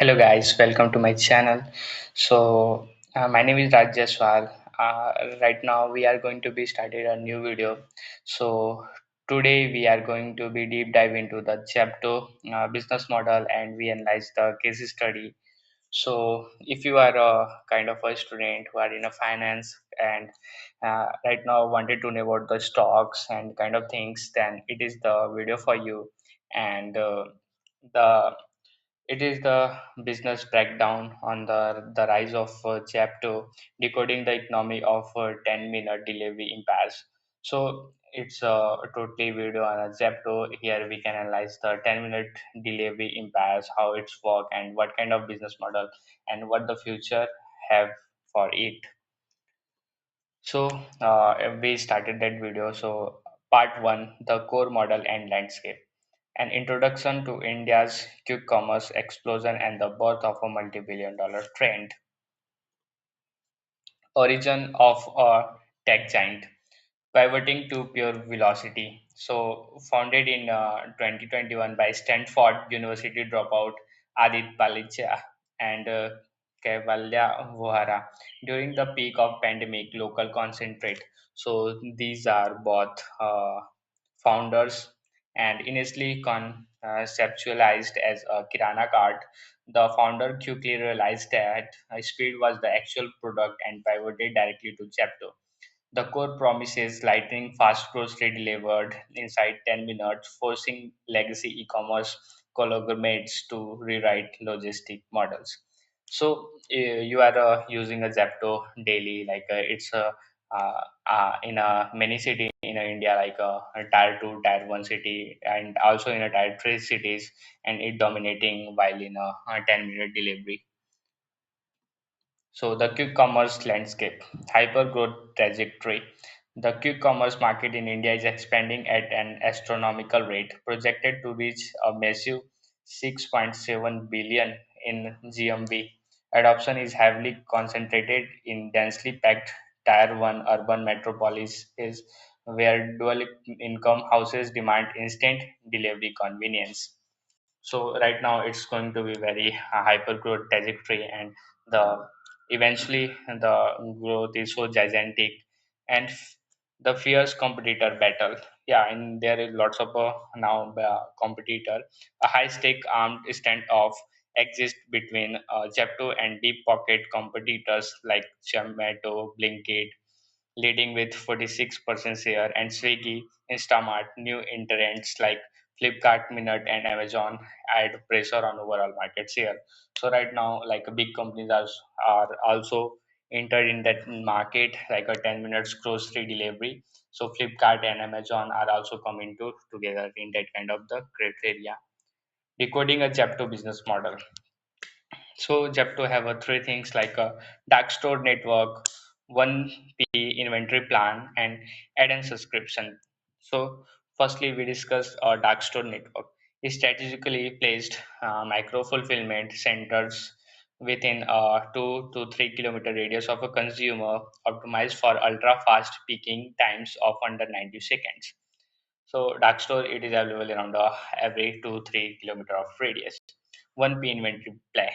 Hello guys, welcome to my channel. My name is Raj Jaiswal. Right now we are going to be starting a new video. So today we are going to be deep dive into the Zepto business model and we analyze the case study. So if you are a kind of a student who are in a finance and right now wanted to know about the stocks and kind of things, then it is the video for you. And the it is the business breakdown on the rise of Zepto, decoding the economy of 10-minute delivery empires. So it's a totally video on a Zepto. Here we can analyze the 10-minute delivery empires, how it's work and what kind of business model and what the future have for it. So we started that video. So part one, the core model and landscape. An introduction to India's quick commerce explosion and the birth of a multi-billion dollar trend. Origin of a tech giant. Pivoting to pure velocity. So, founded in 2021 by Stanford University dropout Adit Palicha and Kevalya Vohara during the peak of pandemic local concentrate. So, these are both founders and initially conceptualized as a Kirana cart. The founder quickly realized that speed was the actual product and pivoted directly to Zepto. The core promises lightning fast grocery delivered inside 10 minutes, forcing legacy e-commerce conglomerates to rewrite logistic models. So you are using a Zepto daily, like it's in a many city in India, like a tier two, tier one city, and also in a tier three cities, and it dominating while in a 10-minute delivery. So the quick commerce landscape, hyper growth trajectory. The quick commerce market in India is expanding at an astronomical rate, projected to reach a massive 6.7 billion in GMV. Adoption is heavily concentrated in densely packed Tier 1 urban metropolises where dual income houses demand instant delivery convenience. So right now it's going to be very hyper growth trajectory, and the eventually the growth is so gigantic, and the fierce competitor battle. Yeah, and there is lots of now competitor. A high stake armed standoff exists between Zepto and deep pocket competitors like Zomato, Blinkit, leading with 46% share, and Swiggy, Instamart, new entrants like Flipkart, Minute, and Amazon add pressure on overall market share. So right now, like big companies are also entered in that market, like a 10 minutes grocery delivery. So Flipkart and Amazon are also coming together in that kind of the criteria. Decoding a Zepto business model. So Zepto have three things like a dark store network, 1P inventory plan, and add-on subscription. So firstly, we discuss a dark store network. Is strategically placed micro fulfillment centers within a 2 to 3 kilometer radius of a consumer, optimized for ultra fast picking times of under 90 seconds. So dark store it is available around every 2 3 kilometer of radius. 1P inventory play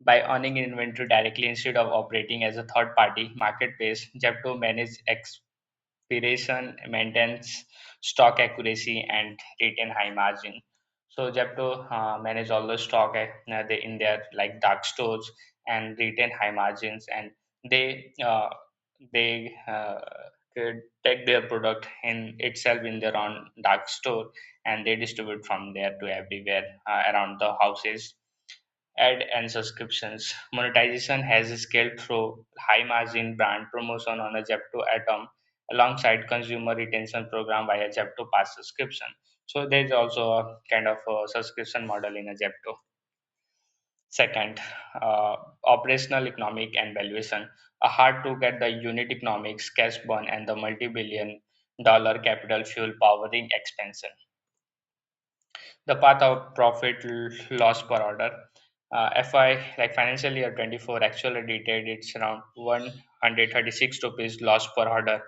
by owning inventory directly instead of operating as a third party marketplace, Zepto manages expiration, maintains stock accuracy, and retain high margin. So Zepto manage all the stock in their like dark stores and retain high margins, and they uh, they could take their product in itself in their own dark store, and they distribute from there to everywhere around the houses. Ad and subscriptions. Monetization has scaled through high margin brand promotion on a Zepto Atom alongside consumer retention program via Zepto Pass subscription. So there is also a kind of a subscription model in a Zepto. Second, operational economic and valuation. A hard to get the unit economics, cash burn, and the multi-billion dollar capital fuel powering expansion. The path of profit loss per order. FI like financial year 24 actually detailed it's around 136 rupees loss per order.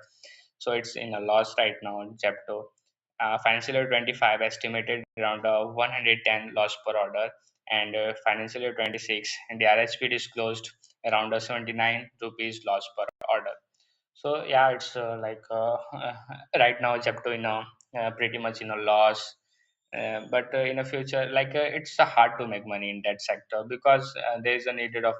So it's in a loss right now in Zepto. Financial year 25 estimated around 110 loss per order, and financial year 26, and the average speed is closed around 79 rupees loss per order. So yeah, it's right now Zepto in a pretty much in a loss. But in the future, it's hard to make money in that sector because there is a needed of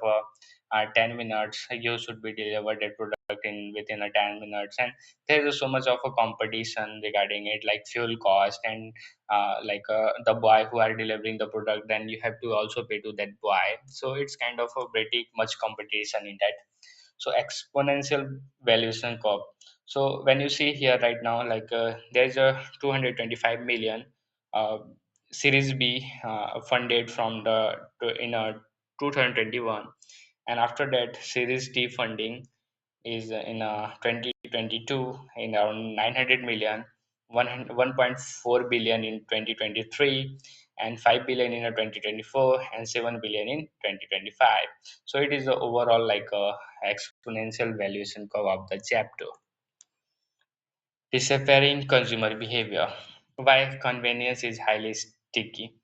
10 minutes. You should be delivered that product in within a 10 minutes, and there is so much of a competition regarding it, like fuel cost and the boy who are delivering the product. Then you have to also pay to that boy. So it's kind of a pretty much competition in that. So exponential valuation curve. So when you see here right now, there's a 225 million uh, series B funded from in a 2021, and after that series D funding is in 2022 in around 900 million, 1.4 billion in 2023, and 5 billion in 2024, and 7 billion in 2025. So it is the overall like a exponential valuation curve of the chapter. Disappearing consumer behavior. Why convenience is highly sticky.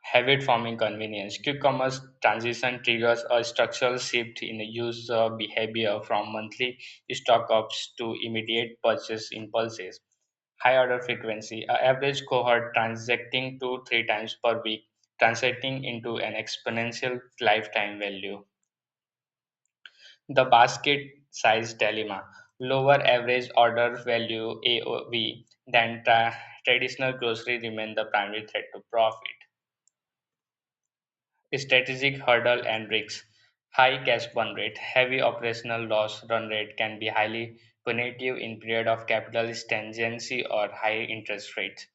Habit forming convenience. Quick commerce transition triggers a structural shift in user behavior from monthly stock ups to immediate purchase impulses. High order frequency. A average cohort transacting 2-3 times per week, translating into an exponential lifetime value. The basket size dilemma. Lower average order value AOV than traditional grocery remain the primary threat to profit. Strategic hurdle and risks. High cash burn rate, heavy operational loss run rate can be highly punitive in period of capital stringency or high interest rates.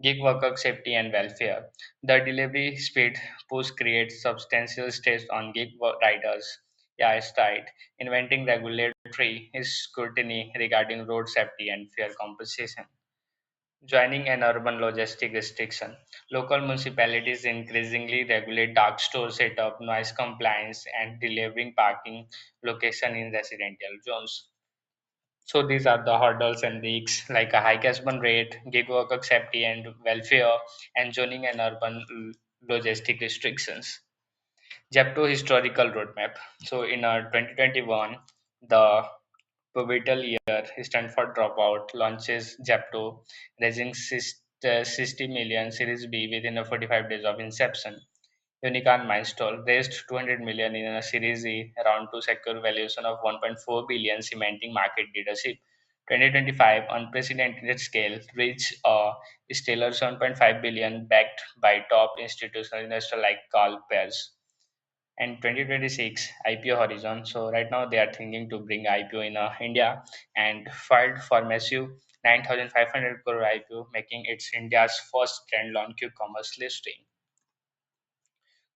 Gig worker safety and welfare. The delivery speed push creates substantial stress on riders. Yeah, it's right. Inventing regulatory scrutiny regarding road safety and fair compensation. Joining an urban logistic restriction. Local municipalities increasingly regulate dark store setup, noise compliance, and delivering parking location in residential zones. So these are the hurdles and risks like a high cash burn rate, gig worker safety and welfare, and zoning and urban logistic restrictions. Zepto historical roadmap. So in 2021, the pivotal year, Stanford dropout launches Zepto, raising 60 million Series B within 45 days of inception. Unicorn milestone raised 200 million in a Series E round to secure valuation of 1.4 billion, cementing market leadership. 2025 unprecedented scale reached a stellar 7.5 billion, backed by top institutional investors like Carl Pers. And 2026 IPO horizon. So right now they are thinking to bring IPO in India and filed for massive 9,500 crore IPO, making it India's first standalone quick commerce listing.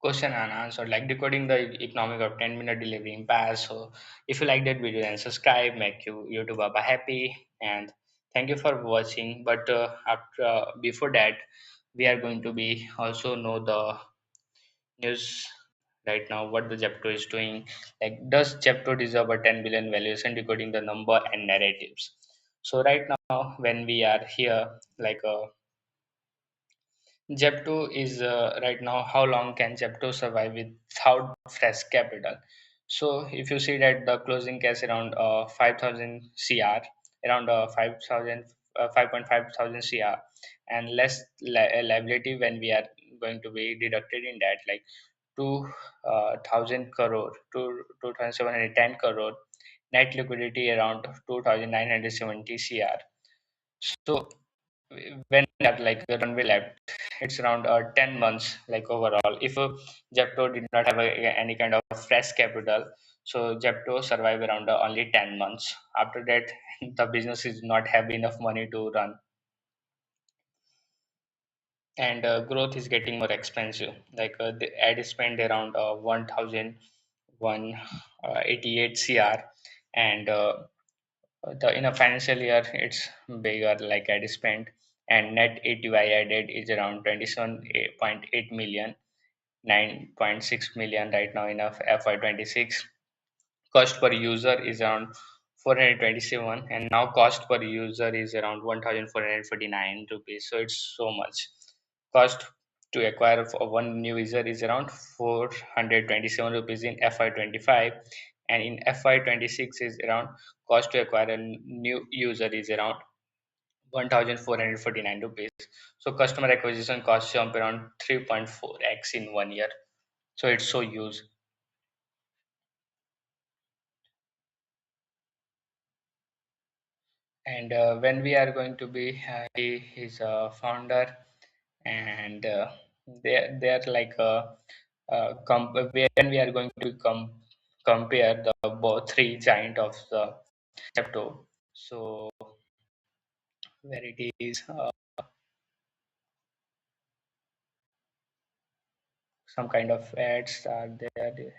Question and answer, like decoding the economic of 10-minute delivery in pass. So if you like that video, then subscribe, make you YouTube Baba happy, and thank you for watching. But after before that, we are going to be also know the news right now what the Zepto is doing. Like, does Zepto deserve a 10 billion valuation, decoding the number and narratives? So right now when we are here, Zepto is right now, how long can Zepto survive without fresh capital? So if you see that the closing cash around 5,000 CR, around 5,000, 5.5 thousand CR, and less liability when we are going to be deducted in that, like 2,000 crore to 2,710 crore, net liquidity around 2,970 CR. So when that like the runway left, it's around 10 months like overall. If Jepto did not have any kind of fresh capital, so Jepto survive around only 10 months. After that, the business is not have enough money to run, and growth is getting more expensive. The ad spend around 1,188 CR, and the in a financial year it's bigger, like ad spend, and net ATY added is around 27.8 million, 9.6 million right now in a FY26. Cost per user is around 427, and now cost per user is around 1,449 rupees. So it's so much cost. to acquire for one new user is around 427 rupees in FY25, and in FY26 is around cost to acquire a new user is around 1449 rupees. So customer acquisition cost jump around 3.4x in 1 year. So it's so huge. And when we are going to be, he is a founder, and they are like when we are going to compare the both three giant of the Zepto. So where it is, some kind of ads are there.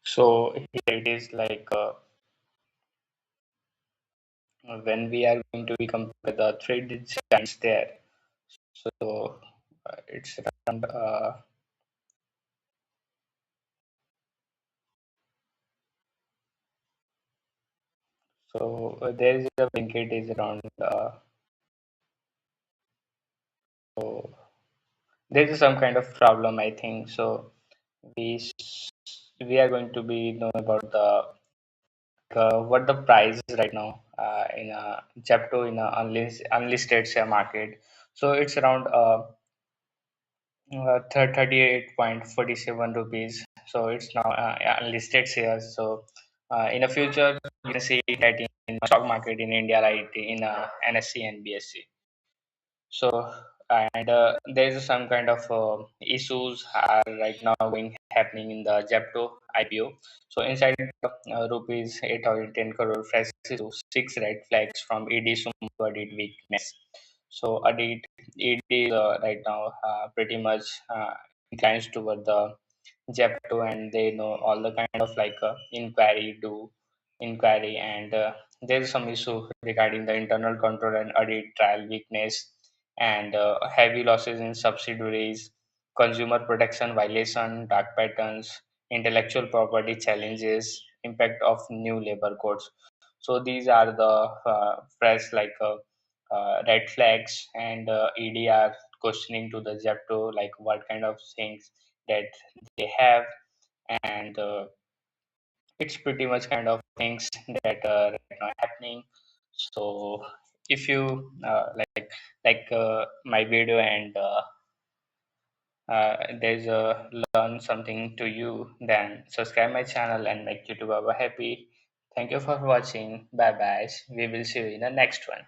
So here it is like when we are going to be compare the three giants there. So it's around there is a blanket is around so there is some kind of problem, I think. So we we are going to be know about the what the price is right now in a Zepto in a unlisted share market. So it's around 38.47 rupees. So it's now unlisted shares. So in the future, you can see that in stock market in India, right, in NSE and BSE. So, and there's some kind of issues are right now going happening in the Zepto IPO. So inside rupees 8,010 crore fresh issue, six red flags from ED audit weakness. So audit ED right now pretty much inclines toward the Zepto, and they know all the kind of like inquiry, and there is some issue regarding the internal control and audit trial weakness, and heavy losses in subsidiaries, consumer protection violation, dark patterns, intellectual property challenges, impact of new labor codes. So these are the fresh like red flags, and EDR questioning to the Zepto like what kind of things that they have, and it's pretty much kind of things that are right now happening. So if you my video and there's a learn something to you, then subscribe my channel and make YouTube happy. Thank you for watching. Bye bye. We will see you in the next one.